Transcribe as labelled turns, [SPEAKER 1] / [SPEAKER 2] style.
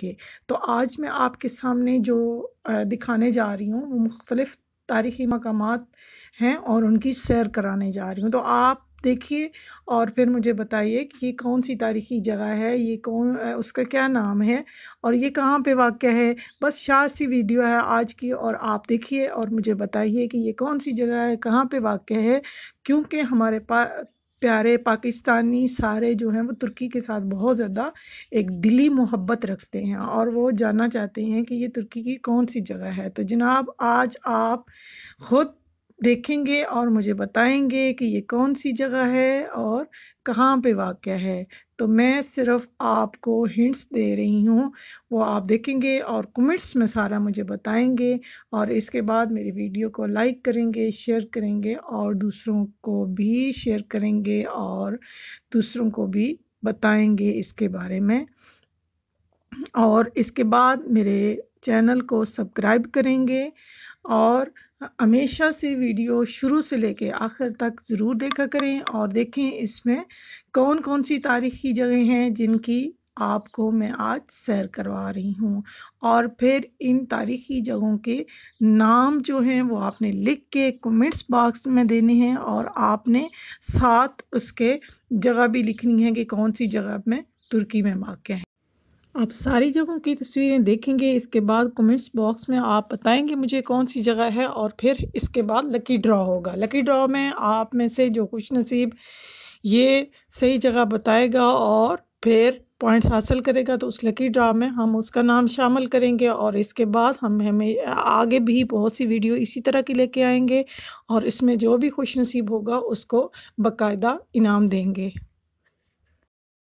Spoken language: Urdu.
[SPEAKER 1] کے۔ تو آج میں آپ کے سامنے جو دکھانے جا رہی ہوں وہ مختلف تاریخی مقامات ہیں اور ان کی سیر کرانے جا رہی ہوں، تو آپ دیکھیے اور پھر مجھے بتائیے کہ یہ کون سی تاریخی جگہ ہے، یہ اس کا کیا نام ہے اور یہ کہاں پہ واقع ہے۔ بس شارٹ سی ویڈیو ہے آج کی، اور آپ دیکھیے اور مجھے بتائیے کہ یہ کون سی جگہ ہے، کہاں پہ واقع ہے، کیونکہ ہمارے پیارے پاکستانی سارے جو ہیں وہ ترکی کے ساتھ بہت زیادہ ایک دلی محبت رکھتے ہیں اور وہ جاننا چاہتے ہیں کہ یہ ترکی کی کون سی جگہ ہے۔ تو جناب آج آپ خود دیکھیں گے اور مجھے بتائیں گے کہ یہ کون سی جگہ ہے اور کہاں پہ واقع ہے۔ تو میں صرف آپ کو ہنٹس دے رہی ہوں، وہ آپ دیکھیں گے اور کمنٹس میں سارا مجھے بتائیں گے، اور اس کے بعد میری ویڈیو کو لائک کریں گے، شیئر کریں گے اور دوسروں کو بھی شیئر کریں گے اور دوسروں کو بھی بتائیں گے اس کے بارے میں، اور اس کے بعد میرے چینل کو سبسکرائب کریں گے اور ہمیشہ سے ویڈیو شروع سے لے کے آخر تک ضرور دیکھا کریں، اور دیکھیں اس میں کون کون سی تاریخی جگہیں ہیں جن کی آپ کو میں آج سیر کروا رہی ہوں، اور پھر ان تاریخی جگہوں کے نام جو ہیں وہ آپ نے لکھ کے کمنٹس باکس میں دینے ہیں، اور آپ نے ساتھ اس کے جگہ بھی لکھنی ہے کہ کون سی جگہ میں ترکی میں واقع ہے۔ آپ ساری جگہوں کی تصویریں دیکھیں گے، اس کے بعد کمنٹس باکس میں آپ بتائیں گے مجھے کون سی جگہ ہے، اور پھر اس کے بعد لکی ڈرا ہوگا۔ لکی ڈرا میں آپ میں سے جو خوش نصیب یہ صحیح جگہ بتائے گا اور پھر پوائنٹس حاصل کرے گا، تو اس لکی ڈرا میں ہم اس کا نام شامل کریں گے، اور اس کے بعد ہمیں آگے بھی بہت سی ویڈیو اسی طرح کی لے کے آئیں گے، اور اس میں جو بھی خوش نصیب ہوگا اس کو باقاعدہ انعام دیں گے۔